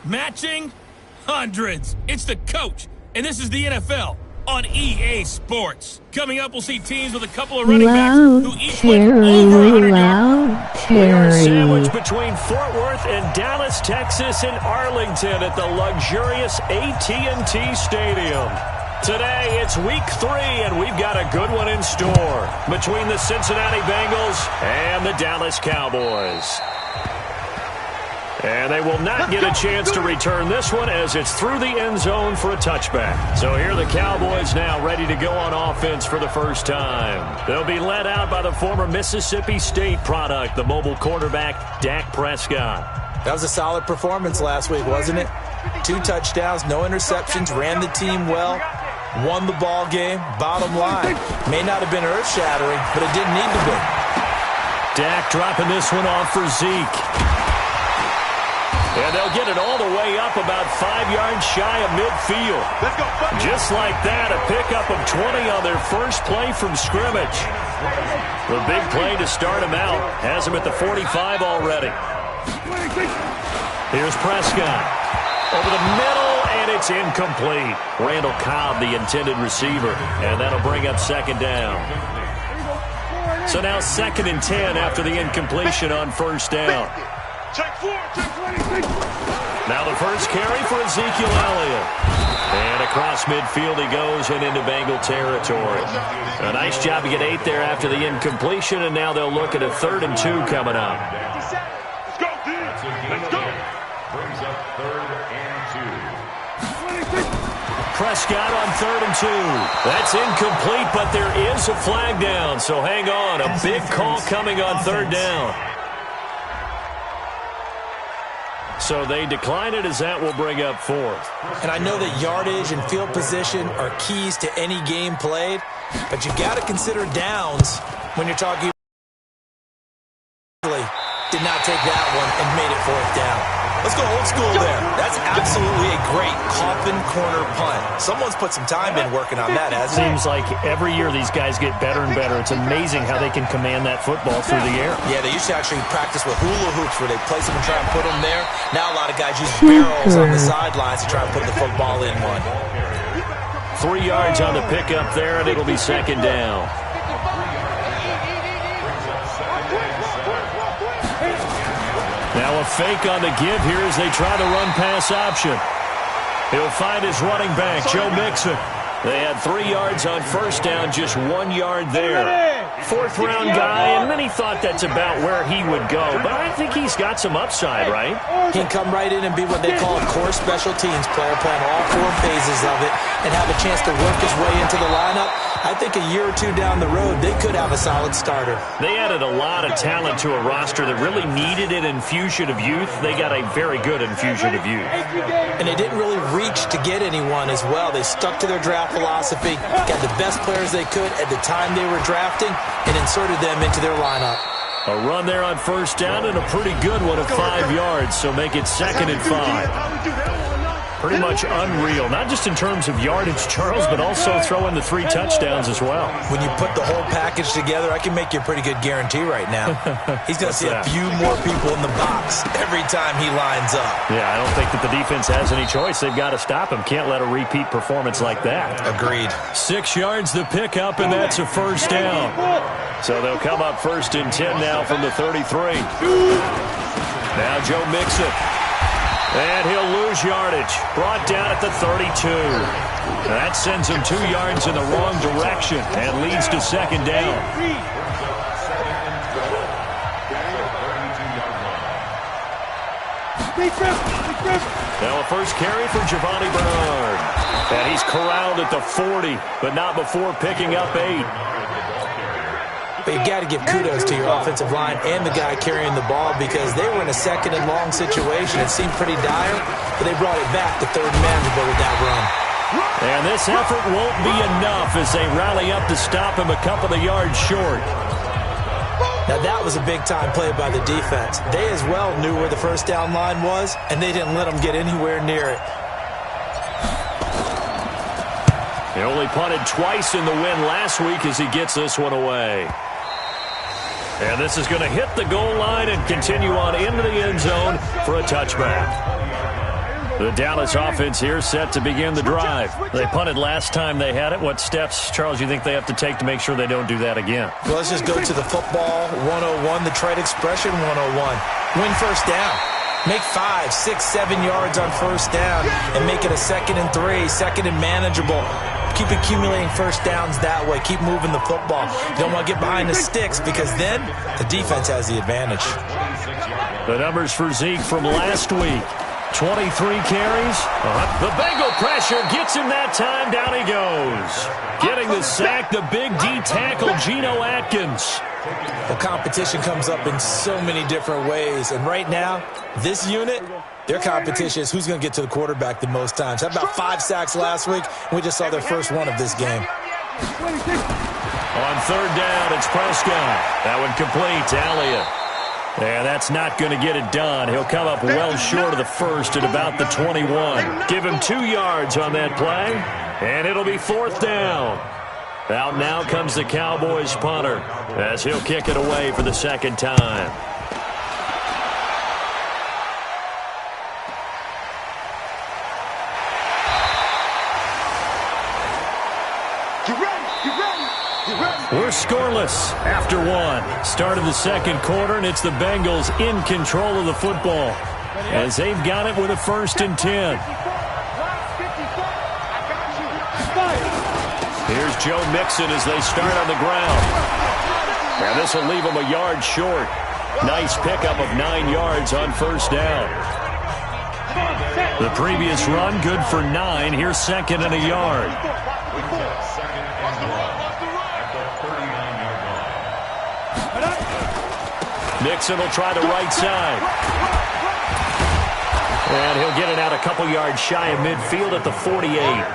Matching hundreds. It's the coach, and this is the NFL on EA Sports. Coming up, we'll see teams with a couple of running backs who each went over 100 yards. We are sandwiched between Fort Worth and Dallas, Texas, and Arlington at the luxurious AT&T Stadium. Today, it's week 3, and we've got a good one in store between the Cincinnati Bengals and the Dallas Cowboys. And they will not get a chance to return this one as it's through the end zone for a touchback. So here are the Cowboys now ready to go on offense for the first time. They'll be led out by the former Mississippi State product, the mobile quarterback, Dak Prescott. That was a solid performance last week, wasn't it? 2 touchdowns, no interceptions, ran the team well, won the ball game. Bottom line, may not have been earth-shattering, but it didn't need to be. Dak dropping this one off for Zeke. And they'll get it all the way up about 5 yards shy of midfield. Just like that, a pickup of 20 on their first play from scrimmage. The big play to start him out has him at the 45 already. Here's Prescott. Over the middle, and it's incomplete. Randall Cobb, the intended receiver, and that'll bring up second down. So now 2nd and 10 after the incompletion on first down. Now the first carry for Ezekiel Elliott. And across midfield he goes and into Bengal territory. A nice job to get 8 there after the incompletion, and now they'll look at a 3rd and 2 coming up. Let's go, dude. Let's go. Brings up 3rd and 2. Prescott on 3rd and 2. That's incomplete, but there is a flag down, so hang on. A big call coming on 3rd down. So they decline it as that will bring up 4th. And I know that yardage and field position are keys to any game played, but you got to consider downs when you're talking. Did not take that one and made it 4th down. Let's go old school there. That's absolutely a great coffin corner punt. Someone's put some time in working on that, hasn't it? Seems like every year these guys get better and better. It's amazing how they can command that football through the air. Yeah, they used to actually practice with hula hoops where they place them and try and put them there. Now a lot of guys use barrels on the sidelines to try and put the football in one. 3 yards on the pickup there, and it'll be 2nd down. Now a fake on the give here as they try the run-pass option. He'll find his running back, Joe Mixon. They had 3 yards on first down, just 1 yard there. 4th-round guy, and many thought that's about where he would go. But I think he's got some upside, right? He can come right in and be what they call a core special teams player, playing all 4 phases of it, and have a chance to work his way into the lineup. I think a year or 2 down the road, they could have a solid starter. They added a lot of talent to a roster that really needed an infusion of youth. They got a very good infusion of youth. And they didn't really reach to get anyone as well. They stuck to their draft philosophy, got the best players they could at the time they were drafting, and inserted them into their lineup. A run there on first down, and a pretty good one of 5 yards, so make it 2nd and 5. Pretty much unreal, not just in terms of yardage, Charles, but also throw in the 3 touchdowns as well. When you put the whole package together, I can make you a pretty good guarantee right now. He's going to see a few more people in the box every time he lines up. Yeah, I don't think that the defense has any choice. They've got to stop him. Can't let a repeat performance like that. Agreed. 6 yards the pickup, and that's a first down. So they'll come up 1st and 10 now from the 33. Now Joe Mixon. And he'll lose yardage. Brought down at the 32. That sends him 2 yards in the wrong direction and leads to 2nd down. Now a first carry for Giovanni Bernard. And he's corralled at the 40, but not before picking up 8. But you got to give kudos to your offensive line and the guy carrying the ball, because they were in a 2nd and long situation. It seemed pretty dire, but they brought it back to 3rd and manageable with that run. And this effort won't be enough as they rally up to stop him a couple of yards short. Now that was a big-time play by the defense. They as well knew where the first down line was, and they didn't let them get anywhere near it. He only punted twice in the win last week as he gets this one away. And this is going to hit the goal line and continue on into the end zone for a touchback. The Dallas offense here set to begin the drive. They punted last time they had it. What steps, Charles, you think they have to take to make sure they don't do that again? Well, let's just go to the football 101, the trade expression 101. Win first down. Make 5, 6, 7 yards on first down and make it a 2nd and 3, 2nd and manageable. Keep accumulating first downs that way. Keep moving the football. You don't want to get behind the sticks because then the defense has the advantage. The numbers for Zeke from last week. 23 carries. The Bengal pressure gets him that time. Down he goes. Getting the sack, the big D tackle, Geno Atkins. The competition comes up in so many different ways. And right now, this unit, their competition is who's going to get to the quarterback the most times. Had about 5 sacks last week, and we just saw their first one of this game. On third down, it's Prescott. That one complete to Elliott. And that's not going to get it done. He'll come up well short of the first at about the 21. Give him 2 yards on that play, and it'll be 4th down. Out now comes the Cowboys punter as he'll kick it away for the 2nd time. We're scoreless after 1. Start of the 2nd quarter, and it's the Bengals in control of the football as they've got it with a 1st and 10. Here's Joe Mixon as they start on the ground. And this will leave him a yard short. Nice pickup of 9 yards on first down. The previous run, good for 9. Here's 2nd and a yard. Mixon will try the right side. And he'll get it out a couple yards shy of midfield at the 48.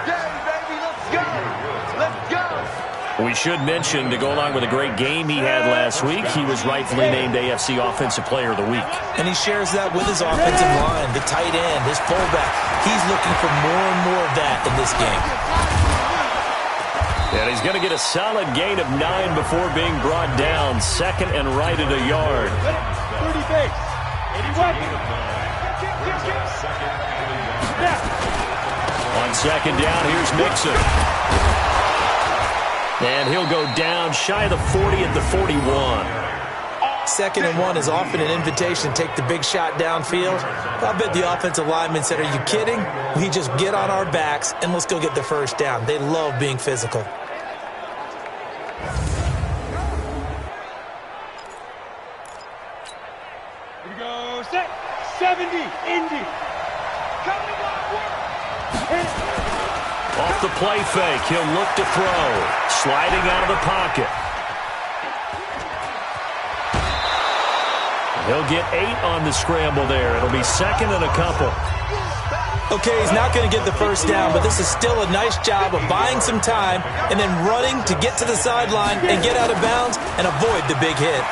We should mention, to go along with a great game he had last week, he was rightfully named AFC Offensive Player of the Week. And he shares that with his offensive line, the tight end, his fullback. He's looking for more and more of that in this game. And he's going to get a solid gain of 9 before being brought down. 2nd and right at a yard. 30 base. 81. On 2nd down, here's Mixon. And he'll go down shy of the 40 at the 41. 2nd and 1 is often an invitation to take the big shot downfield. I bet the offensive lineman said, "Are you kidding? We just get on our backs and let's go get the first down." They love being physical. Here we go. Set. 70. Indy. Off the play fake, he'll look to throw. Sliding out of the pocket. He'll get 8 on the scramble there. It'll be 2nd and a couple. Okay, he's not going to get the first down, but this is still a nice job of buying some time and then running to get to the sideline and get out of bounds and avoid the big hit.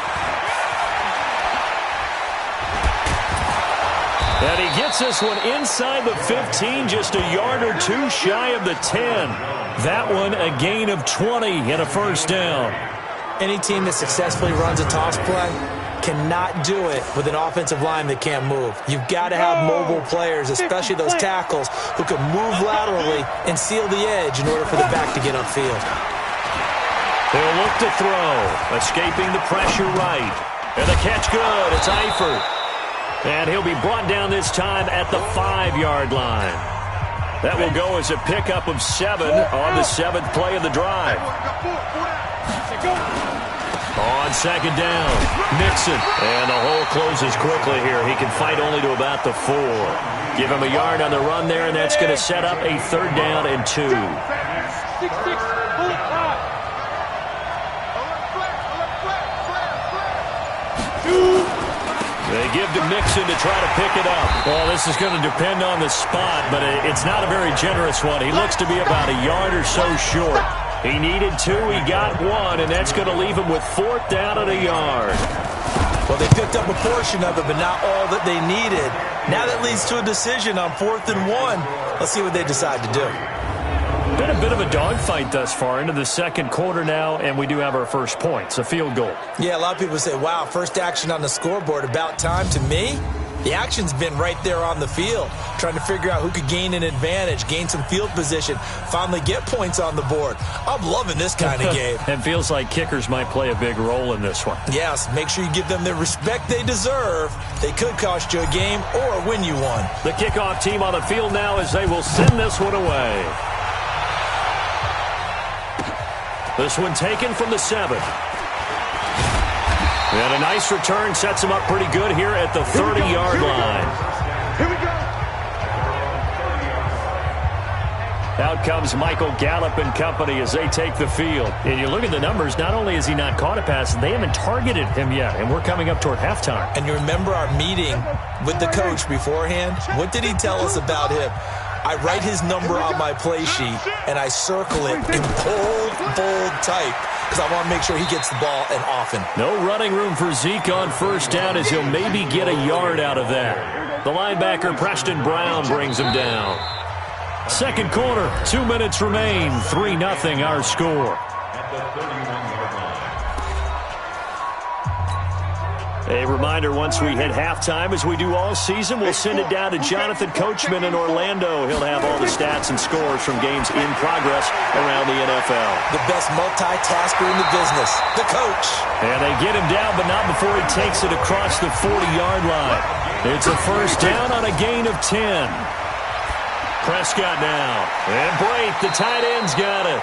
And he gets this one inside the 15, just a yard or 2 shy of the 10. That one a gain of 20 and a first down. Any team that successfully runs a toss play cannot do it with an offensive line that can't move. You've got to have mobile players, especially those tackles, who can move laterally and seal the edge in order for the back to get upfield. They'll look to throw, escaping the pressure right. And the catch good. It's Eifert. And he'll be brought down this time at the 5-yard line. That will go as a pickup of 7 on the 7th play of the drive. On 2nd down, Mixon. And the hole closes quickly here. He can fight only to about the 4. Give him a yard on the run there, and that's going to set up a 3rd down and 2. 6-6. They give to Mixon to try to pick it up. Well, this is going to depend on the spot, but it's not a very generous one. He looks to be about a yard or so short. He needed 2, he got 1, and that's going to leave him with 4th down at a yard. Well, they picked up a portion of it, but not all that they needed. Now that leads to a decision on 4th and 1. Let's see what they decide to do. Been a bit of a dogfight thus far into the 2nd quarter now, and we do have our first points, a field goal. Yeah, a lot of people say, wow, first action on the scoreboard, about time. To me, The action's been right there on the field, trying to figure out who could gain an advantage, gain some field position, finally get points on the board. I'm loving this kind of game. It feels like kickers might play a big role in this one. Yes, make sure you give them the respect they deserve. They could cost you a game or win you one. The kickoff team on the field now as they will send this one away. This one taken from the 7. And a nice return sets him up pretty good here at the 30-yard line. Here we go. Out comes Michael Gallup and company as they take the field. And you look at the numbers, not only has he not caught a pass, they haven't targeted him yet, and we're coming up toward halftime. And you remember our meeting with the coach beforehand? What did he tell us about him? I write his number on my play sheet, and I circle it in bold type because I want to make sure he gets the ball and often. No running room for Zeke on first down as he'll maybe get a yard out of that. The linebacker, Preston Brown, brings him down. Second quarter, 2 minutes remain. 3-0 our score. At the 31-yard line. A reminder, once we hit halftime, as we do all season, we'll send it down to Jonathan Coachman in Orlando. He'll have all the stats and scores from games in progress around the NFL. The best multitasker in the business, the coach. And they get him down, but not before he takes it across the 40-yard line. It's a first down on a gain of 10. Prescott now. And Brate, the tight end's got it.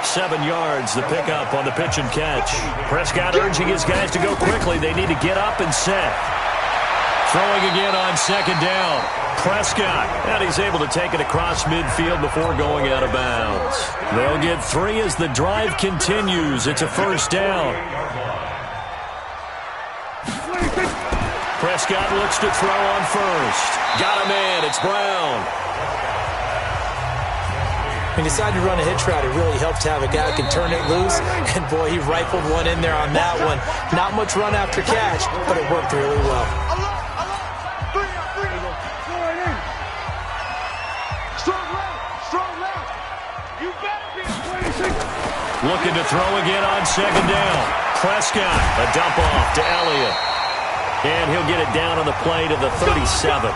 7 yards, the pickup on the pitch and catch. Prescott urging his guys to go quickly. They need to get up and set. Throwing again on second down. Prescott, and he's able to take it across midfield before going out of bounds. They'll get 3 as the drive continues. It's a first down. Prescott looks to throw on first. Got a man. It's Brown. When he decided to run a hitch route, it really helped to have a guy who can turn it loose. And, boy, he rifled one in there on that one. Not much run after catch, but it worked really well. Looking to throw again on second down. Prescott, a dump off to Elliott. And he'll get it down on the play to the 37.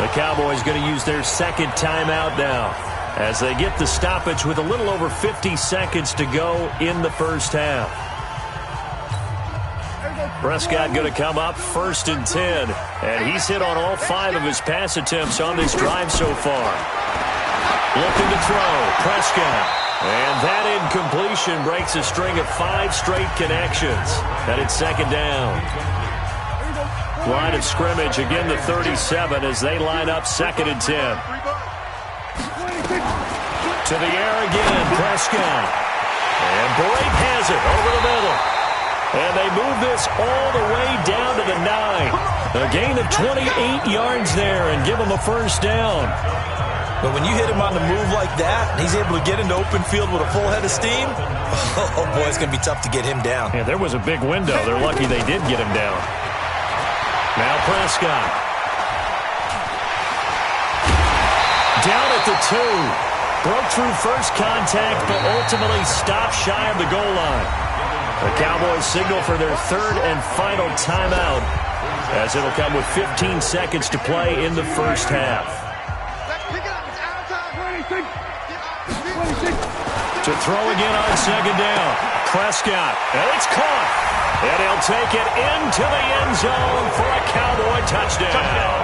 The Cowboys going to use their second timeout now, as they get the stoppage with a little over 50 seconds to go in the first half. Prescott going to come up first and 10, and he's hit on all 5 of his pass attempts on this drive so far. Looking to throw, Prescott, and that incompletion breaks a string of 5 straight connections, and it's second down. Line of scrimmage, again the 37 as they line up second and 10. To the air again, Prescott. And Brate has it over the middle. And they move this all the way down to the 9. A gain of 28 yards there and give them a first down. But when you hit him on the move like that, and he's able to get into open field with a full head of steam, oh boy, it's going to be tough to get him down. Yeah, there was a big window. They're lucky they did get him down. Now Prescott. Down at the 2. Broke through first contact, but ultimately stopped shy of the goal line. The Cowboys signal for their third and final timeout, as it'll come with 15 seconds to play in the first half. To throw again on second down. Prescott, and it's caught. And he'll take it into the end zone for a Cowboy touchdown.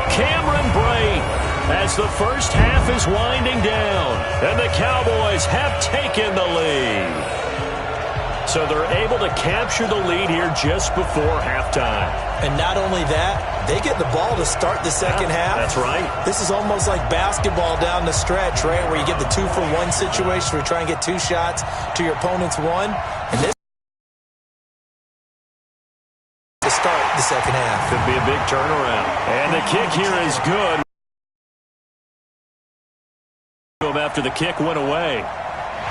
Cameron Brate, as the first half is winding down, and the Cowboys have taken the lead. So they're able to capture the lead here just before halftime. And not only that, they get the ball to start the second half. That's right. This is almost like basketball down the stretch, right, where you get the 2-for-1 situation where you try and get 2 shots to your opponent's 1. And this to start the second half. Could be a big turnaround. And the kick here is good. After the kick went away.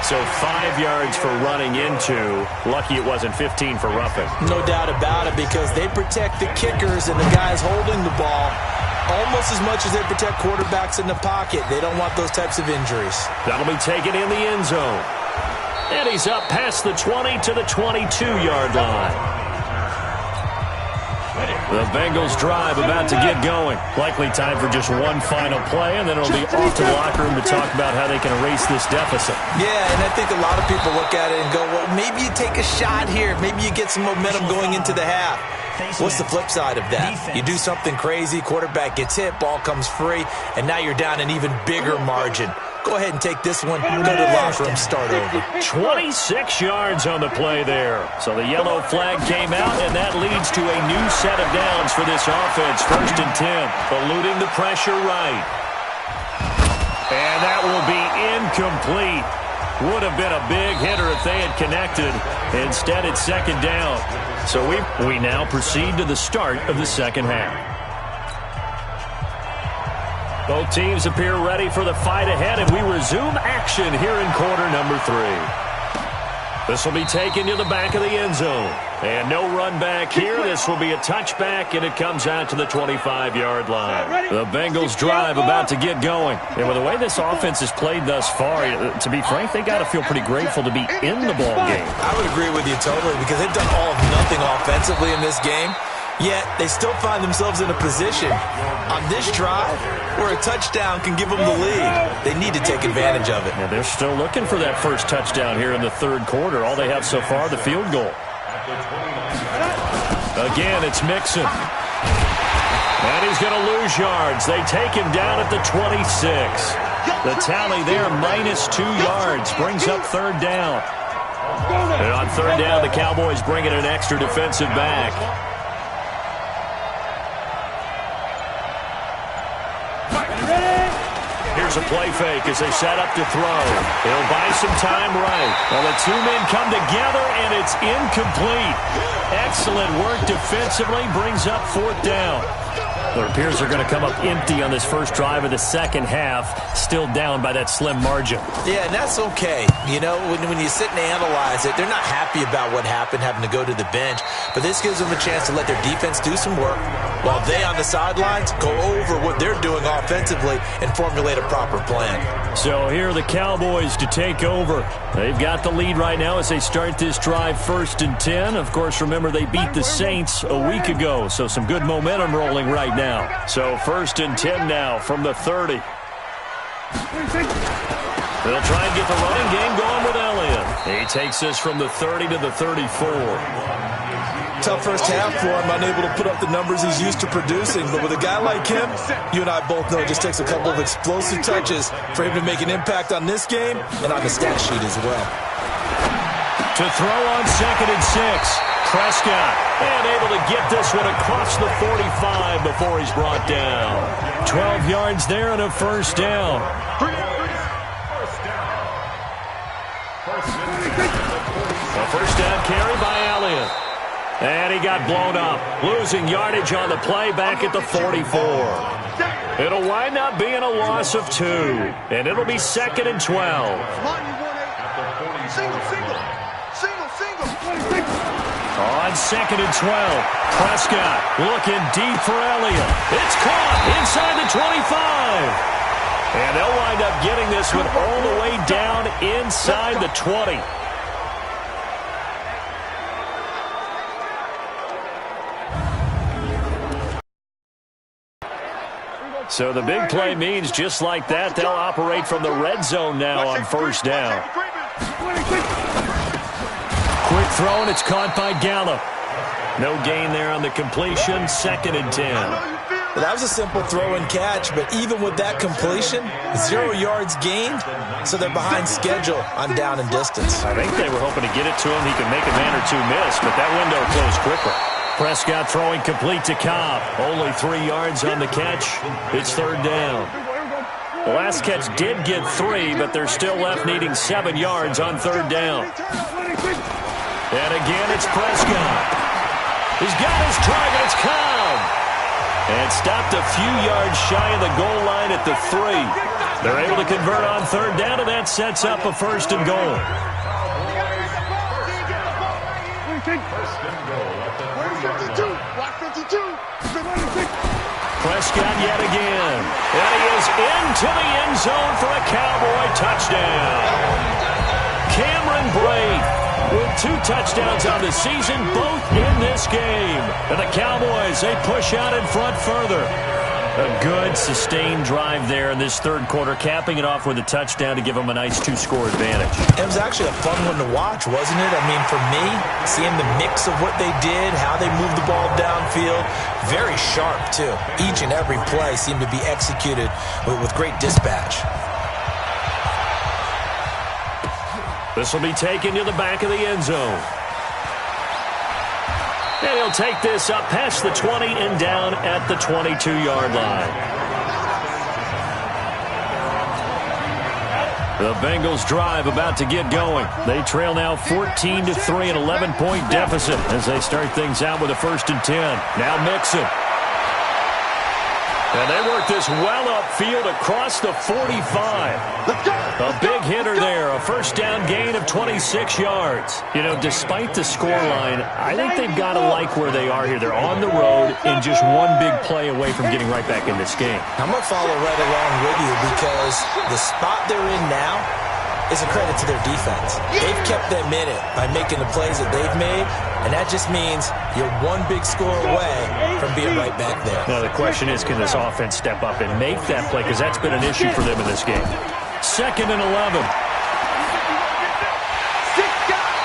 So 5 yards for running into. Lucky it wasn't 15 for roughing. No doubt about it, because they protect the kickers and the guys holding the ball almost as much as they protect quarterbacks in the pocket. They don't want those types of injuries. That'll be taken in the end zone. And he's up past the 20 to the 22-yard line. The Bengals drive about to get going. Likely time for just one final play, and then it'll be off to the locker room to talk about how they can erase this deficit. Yeah, and I think a lot of people look at it and go, well, maybe you take a shot here. Maybe you get some momentum going into the half. What's the flip side of that? You do something crazy, quarterback gets hit, ball comes free, and now you're down an even bigger margin. Go ahead and take this one, go to the locker room, start over. 26 yards on the play there. So the yellow flag came out, and that leads to a new set of downs for this offense. 1st and 10, eluding the pressure right. And that will be incomplete. Would have been a big hitter if they had connected. Instead, it's 2nd down. So we now proceed to the start of the second half. Both teams appear ready for the fight ahead, and we resume action here in quarter number 3. This will be taken to the back of the end zone. And no run back here. This will be a touchback, and it comes out to the 25-yard line. The Bengals drive about to get going. And with the way this offense has played thus far, to be frank, they got to feel pretty grateful to be in the ball game. I would agree with you totally, because they've done all of nothing offensively in this game. Yet, they still find themselves in a position on this drive where a touchdown can give them the lead. They need to take advantage of it. Yeah, they're still looking for that first touchdown here in the 3rd quarter. All they have so far, the field goal. Again, it's Mixon. And he's going to lose yards. They take him down at the 26. The tally there, -2 yards, brings up 3rd down. And on 3rd down, the Cowboys bring in an extra defensive back. Here's a play fake as they set up to throw. He'll buy some time right. Well, the 2 men come together, and it's incomplete. Excellent work defensively, brings up 4th down. It appears they're going to come up empty on this first drive of the second half, still down by that slim margin. Yeah, and that's okay. You know, when you sit and analyze it, they're not happy about what happened, having to go to the bench. But this gives them a chance to let their defense do some work while they on the sidelines go over what they're doing offensively and formulate a proper plan. So here are the Cowboys to take over. They've got the lead right now as they start this drive 1st and 10. Of course, remember they beat the Saints a week ago, so some good momentum rolling right now. So 1st and 10 now from the 30. They'll try and get the running game going with Elliott. He takes this from the 30 to the 34. Tough first half for him, unable to put up the numbers he's used to producing. But with a guy like him, you and I both know it just takes a couple of explosive touches for him to make an impact on this game and on the stat sheet as well. To throw on 2nd and 6. Prescott, and able to get this one across the 45 before he's brought down. 12 yards there and a 1st down. A 1st down carry by Elliott. And he got blown up, losing yardage on the play back at the 44. It'll wind up being a loss of 2, and it'll be 2nd and 12. On 2nd and 12, Prescott looking deep for Elliott. It's caught inside the 25. And they'll wind up getting this one all the way down inside the 20. So the big play means just like that, they'll operate from the red zone now on 1st down. Quick throw, and it's caught by Gallup. No gain there on the completion. 2nd and 10. Well, that was a simple throw and catch, but even with that completion, 0 yards gained, so they're behind schedule on down and distance. I think they were hoping to get it to him. He could make a man or 2 miss, but that window closed quickly. Prescott throwing complete to Cobb. Only 3 yards on the catch. It's 3rd down. The last catch did get 3, but they're still left needing 7 yards on 3rd down. And again, it's Prescott. He's got his target. It's Cobb. And stopped a few yards shy of the goal line at the 3. They're able to convert on 3rd down, and that sets up a 1st and goal. Prescott yet again. And he is into the end zone for a Cowboy touchdown. Cameron Brate with 2 touchdowns on the season, both in this game. And the Cowboys, they push out in front further. A good, sustained drive there in this third quarter, capping it off with a touchdown to give them a nice 2-score advantage. It was actually a fun one to watch, wasn't it? I mean, for me, seeing the mix of what they did, how they moved the ball downfield, very sharp, too. Each and every play seemed to be executed with great dispatch. This will be taken to the back of the end zone. And he'll take this up past the 20 and down at the 22-yard line. The Bengals drive about to get going. They trail now 14-3, an 11-point deficit as they start things out with a 1st and 10. Now Mixon. And they work this well upfield across the 45. A big hitter there, a 1st down gain of 26 yards. You know, despite the scoreline, I think they've got to like where they are here. They're on the road and just one big play away from getting right back in this game. I'm going to follow right along with you because the spot they're in now is a credit to their defense. They've kept them in it by making the plays that they've made, and that just means you're one big score away from being right back there. Now, the question is, can this offense step up and make that play? Because that's been an issue for them in this game. 2nd and 11.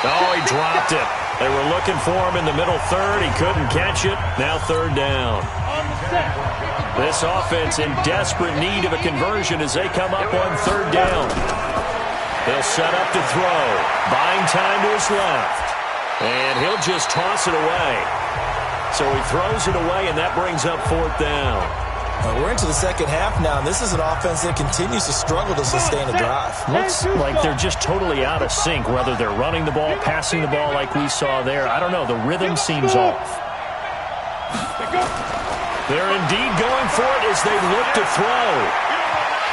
Oh, he dropped it. They were looking for him in the middle third. He couldn't catch it. Now 3rd down. This offense in desperate need of a conversion as they come up on 3rd down. They'll set up to throw. Buying time to his left. And he'll just toss it away. So he throws it away, and that brings up 4th down. We're into the second half now, and this is an offense that continues to struggle to sustain a drive. Looks like they're just totally out of sync, whether they're running the ball, passing the ball like we saw there. I don't know. The rhythm seems off. They're indeed going for it as they look to throw.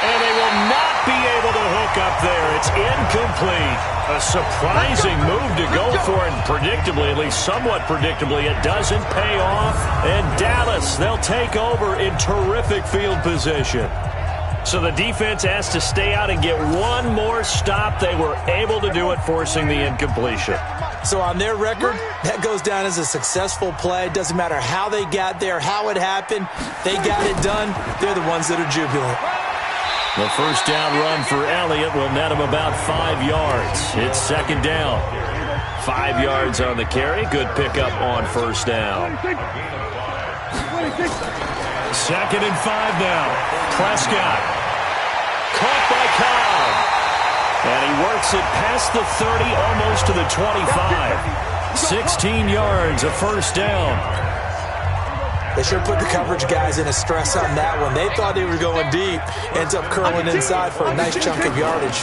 And they will not be able to hook up there. It's incomplete. A surprising move to go for it. And predictably, at least somewhat predictably, it doesn't pay off. And Dallas, they'll take over in terrific field position. So the defense has to stay out and get one more stop. They were able to do it, forcing the incompletion. So on their record, that goes down as a successful play. Doesn't matter how they got there, how it happened. They got it done. They're the ones that are jubilant. The 1st down run for Elliott will net him about 5 yards. It's 2nd down. 5 yards on the carry. Good pickup on 1st down. 2nd and 5 now. Prescott. Caught by Cobb. And he works it past the 30, almost to the 25. 16 yards, a 1st down. They sure put the coverage guys in a stress on that one. They thought they were going deep. Ends up curling inside for a nice chunk of yardage.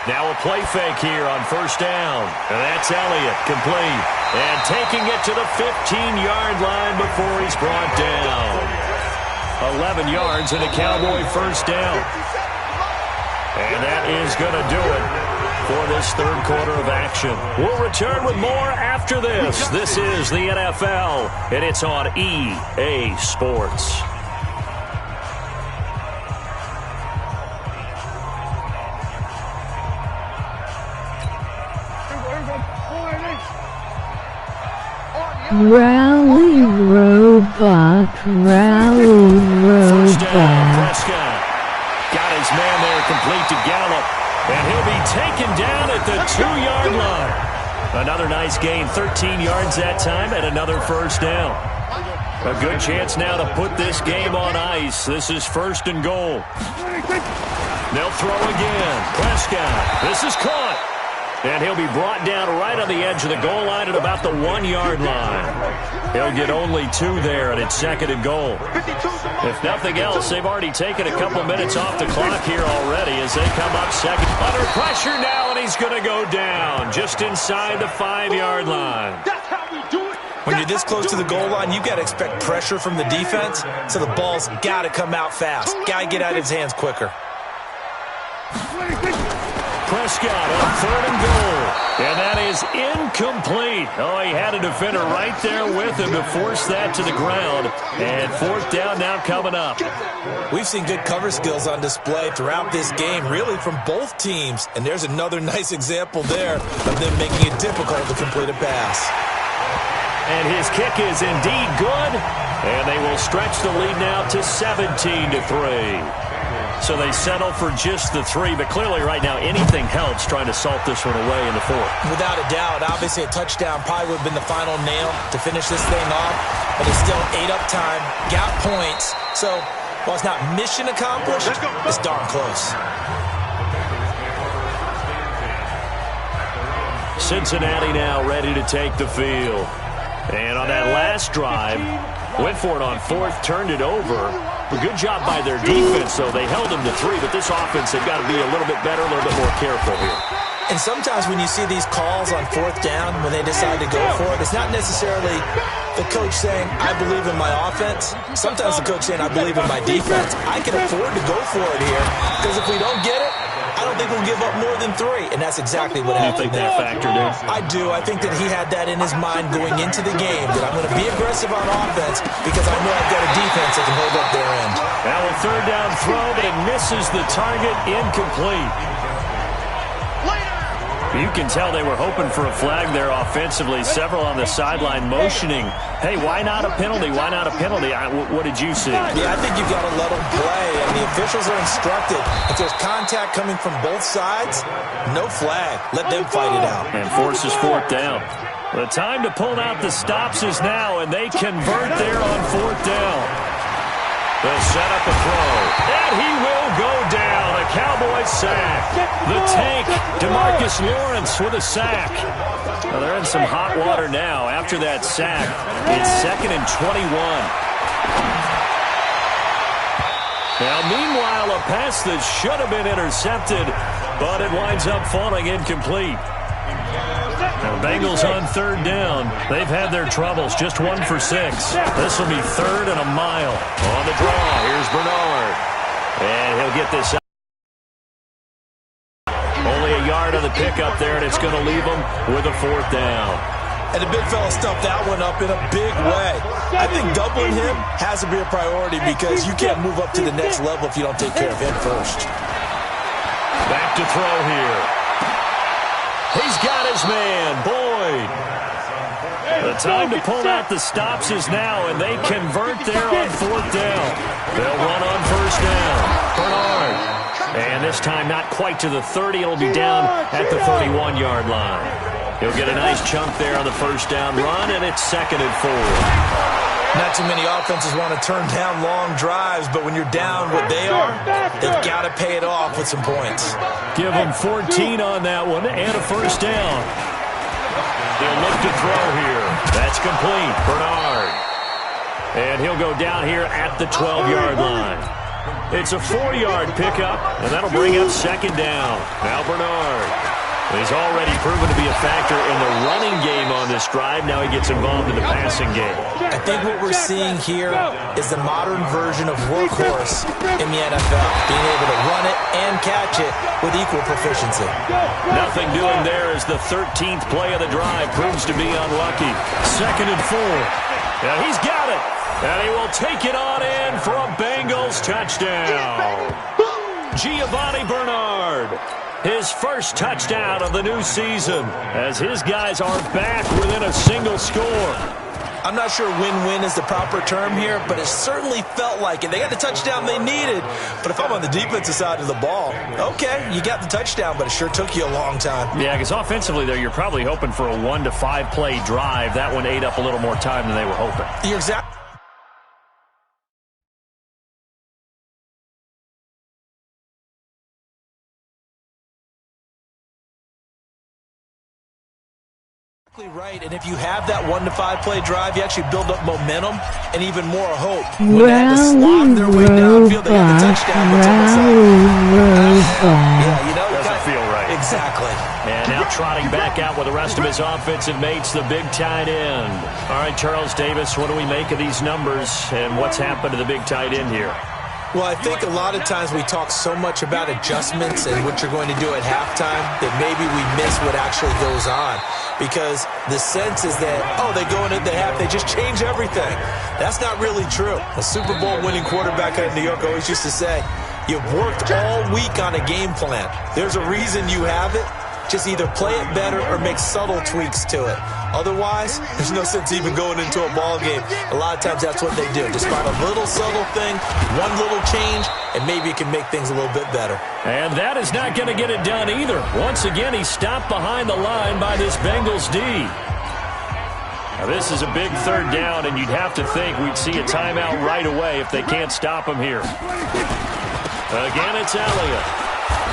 Now a play fake here on 1st down. And that's Elliott, complete. And taking it to the 15-yard line before he's brought down. 11 yards and a Cowboy 1st down. And that is going to do it for this third quarter of action. We'll return with more after this. This is the NFL, and it's on EA Sports. Rally robot, rally First down, robot. Prescott. Got his man there, complete to Gallup. And he'll be taken down at the 2-yard line. Another nice gain, 13 yards that time, and another 1st down. A good chance now to put this game on ice. This is 1st and goal. They'll throw again. Prescott. This is caught. And he'll be brought down right on the edge of the goal line at about the 1-yard line. He'll get only 2 there, and it's 2nd and goal. If nothing else, they've already taken a couple minutes off the clock here already as they come up second. Under pressure now, and he's going to go down just inside the 5-yard line. When you're this close to the goal line, you've got to expect pressure from the defense, so the ball's got to come out fast. Got to get out of his hands quicker. Prescott on 3rd and goal. And that is incomplete. Oh, he had a defender right there with him to force that to the ground. And 4th down now coming up. We've seen good cover skills on display throughout this game, really from both teams. And there's another nice example there of them making it difficult to complete a pass. And his kick is indeed good. And they will stretch the lead now to 17-3. So they settle for just the 3, but clearly right now anything helps trying to salt this one away in the 4th. Without a doubt, obviously a touchdown probably would have been the final nail to finish this thing off, but it's still 8 up time, got points, so while it's not mission accomplished, it's darn close. Cincinnati now ready to take the field. And on that last drive, went for it on 4th, turned it over. A good job by their defense, though. They held them to 3, but this offense, they've got to be a little bit better, a little bit more careful here. And sometimes when you see these calls on 4th down, when they decide to go for it, it's not necessarily the coach saying, I believe in my offense. Sometimes the coach saying, I believe in my defense. I can afford to go for it here, because if we don't get it, I don't think we'll give up more than 3, and that's exactly what happened. You think that factored in? I do. I think that he had that in his mind going into the game, that I'm going to be aggressive on offense because I know I've got a defense that can hold up their end. Now a 3rd down throw, but it misses the target, incomplete. You can tell they were hoping for a flag there offensively. Several on the sideline motioning, hey, why not a penalty? Why not a penalty? What did you see? Yeah, I think you've got to let them play, and the officials are instructed. If there's contact coming from both sides, no flag. Let them fight it out. And forces 4th down. The time to pull out the stops is now, and they convert there on 4th down. They'll set up a throw, and he will go down. A Cowboys sack. The tank, DeMarcus Lawrence with a sack. Well, they're in some hot water now. After that sack, it's 2nd and 21. Now, meanwhile, a pass that should have been intercepted, but it winds up falling incomplete. Now, Bengals on 3rd down. They've had their troubles, just 1 for 6. This will be 3rd and a mile. On the draw, here's Bernard. And he'll get this out. Only a yard on the pickup there, and it's going to leave him with a 4th down. And the big fella stuffed that one up in a big way. I think doubling him has to be a priority because you can't move up to the next level if you don't take care of him first. Back to throw here. He's got his man, Boyd. The time to pull out the stops is now, and they convert there on 4th down. They'll run on 1st down. Bernard. And this time not quite to the 30. It'll be down at the 31-yard line. He'll get a nice chunk there on the 1st down run, and it's 2nd and 4. Not too many offenses want to turn down long drives, but when you're down what they are, they've got to pay it off with some points. Give them 14 on that one and a 1st down. They'll look to throw here. That's complete. Bernard. And he'll go down here at the 12-yard line. It's a 4-yard pickup, and that'll bring up 2nd down. Now Bernard. He's already proven to be a factor in the running game on this drive. Now he gets involved in the passing game. I think what we're seeing here is the modern version of workhorse in the NFL, being able to run it and catch it with equal proficiency. Nothing doing there as the 13th play of the drive proves to be unlucky. 2nd and 4. Now he's got it, and he will take it on in for a Bengals touchdown. Giovanni Bernard. His first touchdown of the new season as his guys are back within a single score. I'm not sure win-win is the proper term here, but it certainly felt like it. They got the touchdown they needed, but if I'm on the defensive side of the ball, okay, you got the touchdown, but it sure took you a long time. Yeah, because offensively there, you're probably hoping for a 1 to 5 play drive. That one ate up a little more time than they were hoping. You're exactly right, and if you have that 1 to 5 play drive, you actually build up momentum and even more hope. When they had to slog their way downfield, they got the touchdown. Yeah, you know, doesn't feel right. Exactly. And now trotting back out with the rest of his offensive mates, the big tight end. All right, Charles Davis, what do we make of these numbers and what's happened to the big tight end here? Well, I think a lot of times we talk so much about adjustments and what you're going to do at halftime that maybe we miss what actually goes on. Because the sense is that, oh, they go into the half, they just change everything. That's not really true. A Super Bowl winning quarterback out of New York always used to say, you've worked all week on a game plan. There's a reason you have it. Just either play it better or make subtle tweaks to it. Otherwise, there's no sense even going into a ball game. A lot of times that's what they do. Just find a little subtle thing, one little change, and maybe it can make things a little bit better. And that is not going to get it done either. Once again, he's stopped behind the line by this Bengals D. Now, this is a big third down, and you'd have to think we'd see a timeout right away if they can't stop him here. Again, it's Elliott.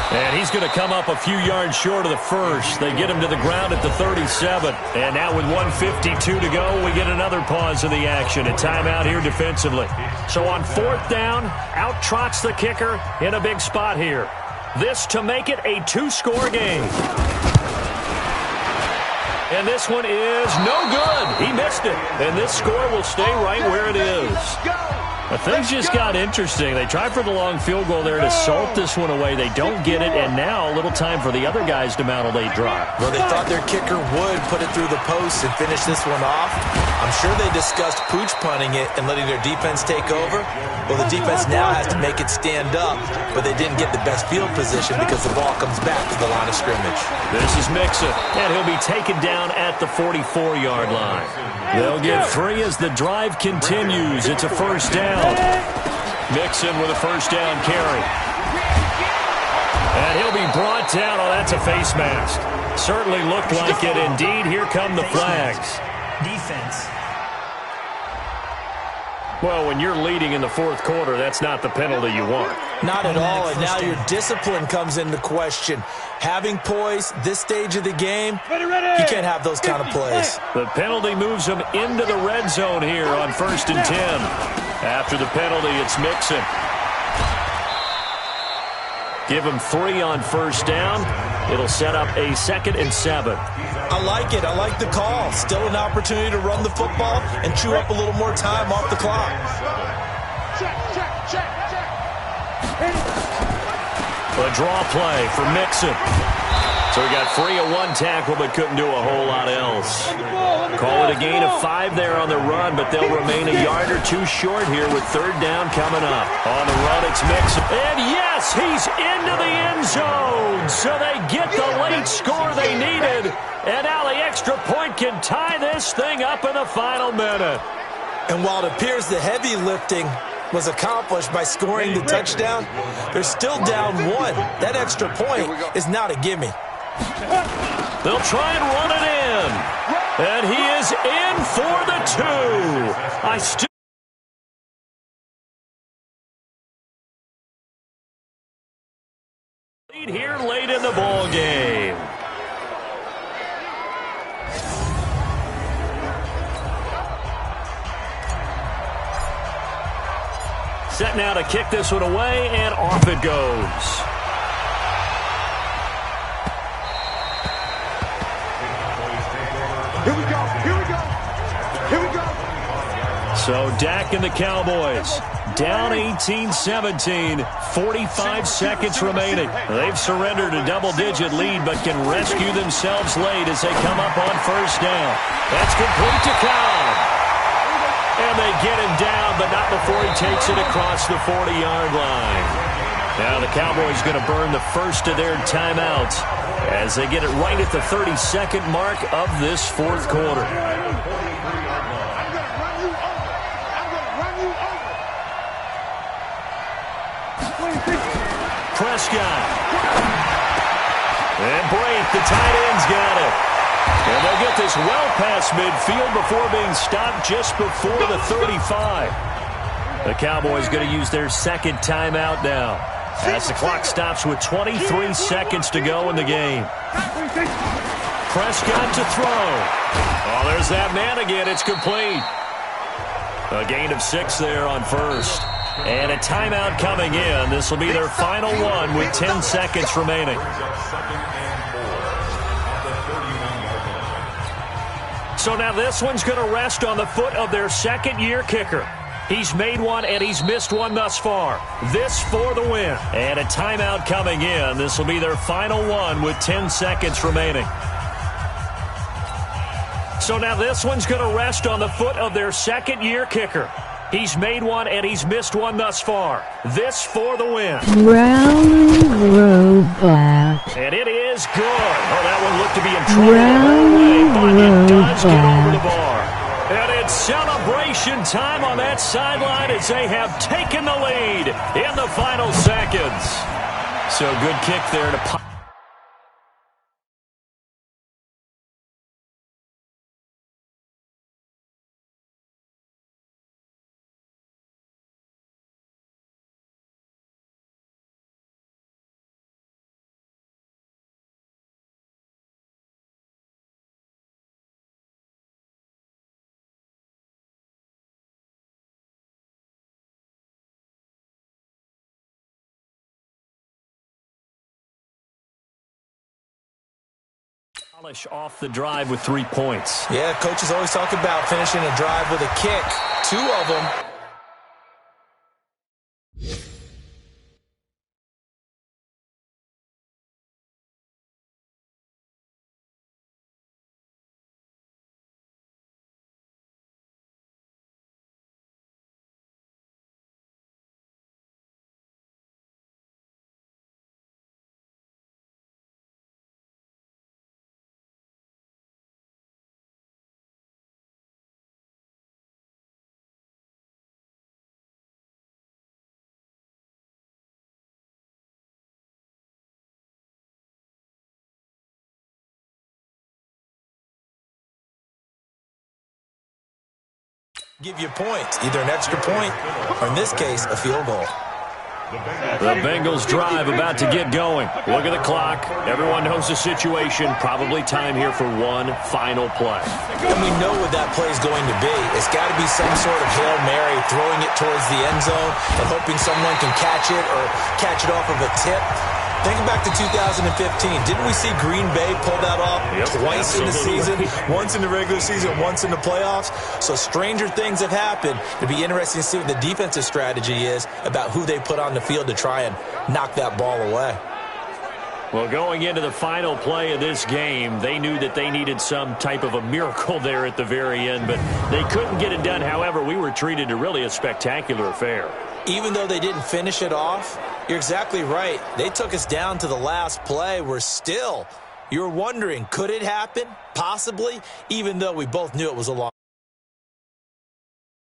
And he's going to come up a few yards short of the first. They get him to the ground at the 37. And now with 1:52 to go, we get another pause of the action. A timeout here defensively. So on fourth down, out trots the kicker in a big spot here. This to make it a two-score game. And this one is no good. He missed it. And this score will stay right where it is. But things just got interesting. They tried for the long field goal there to salt this one away. They don't get it, and now a little time for the other guys to mount a late drive. Well, they thought their kicker would put it through the post and finish this one off. I'm sure they discussed pooch punting it and letting their defense take over. Well, the defense now has to make it stand up, but they didn't get the best field position because the ball comes back to the line of scrimmage. This is Mixon, and he'll be taken down at the 44-yard line. They'll get 3 as the drive continues. It's a first down. Mixon with a first down carry. And he'll be brought down. Oh, that's a face mask. Certainly looked like it. Indeed, here come the flags. Defense. Well, when you're leading in the fourth quarter, that's not the penalty you want. Not at all, and now your discipline comes into question. Having poise this stage of the game, you can't have those kind of plays. The penalty moves him into the red zone here on 1st and 10. After the penalty, it's Mixon. Give him 3 on first down. It'll set up a 2nd and 7. I like it. I like the call. Still an opportunity to run the football and chew up a little more time off the clock. A draw play for Mixon. So he got free of 1 tackle but couldn't do a whole lot else. Call it a gain of 5 there on the run, but they'll remain a yard or 2 short here with 3rd down coming up. On the run, it's Mixon. And yes, he's into the end zone. So they get the late score they needed. And now the extra point can tie this thing up in the final minute. And while it appears the heavy lifting was accomplished by scoring the touchdown, they're still down 1. That extra point is not a gimme. They'll try and run it in. And he is in for the 2. Lead here late in the ball game. Set now to kick this one away, and off it goes. Here we go. Here we go. Here we go. So Dak and the Cowboys down 18-17, 45 seconds remaining. They've surrendered a double-digit lead but can rescue themselves late as they come up on first down. That's complete to Cobb. And they get him down, but not before he takes it across the 40-yard line. Now the Cowboys going to burn the first of their timeouts as they get it right at the 32nd mark of this fourth quarter. Prescott. And Blake, the tight end's got it. And they'll get this well past midfield before being stopped just before the 35. The Cowboys going to use their second timeout now as the clock stops with 23 seconds to go in the game. Prescott to throw. Oh, there's that man again. It's complete. A gain of 6 there on first. And a timeout coming in. This will be their final one with 10 seconds remaining. So now this one's going to rest on the foot of their second-year kicker. He's made one and he's missed one thus far. This for the win. And a timeout coming in. This will be their final one with 10 seconds remaining. So now this one's going to rest on the foot of their second-year kicker. He's made one and he's missed one thus far. This for the win. Rally robot. And it is good. Oh, that one looked to be in trouble the whole way, but it does get over the bar. And it's celebration time on that sideline as they have taken the lead in the final seconds. So good kick there to polish off the drive with 3 points. Yeah, coaches always talk about finishing a drive with a kick. 2 of them. Give you points, either an extra point or, in this case, a field goal. The Bengals drive about to get going. Look at the clock. Everyone knows the situation. Probably time here for one final play. And we know what that play is going to be. It's got to be some sort of Hail Mary, throwing it towards the end zone and hoping someone can catch it or catch it off of a tip. Think back to 2015. Didn't we see Green Bay pull that off twice in the season? Once in the regular season, once in the playoffs. So stranger things have happened. It'd be interesting to see what the defensive strategy is about who they put on the field to try and knock that ball away. Well, going into the final play of this game, they knew that they needed some type of a miracle there at the very end, but they couldn't get it done. However, we were treated to really a spectacular affair. Even though they didn't finish it off, you're exactly right. They took us down to the last play. You're wondering, could it happen? Possibly, even though we both knew it was a long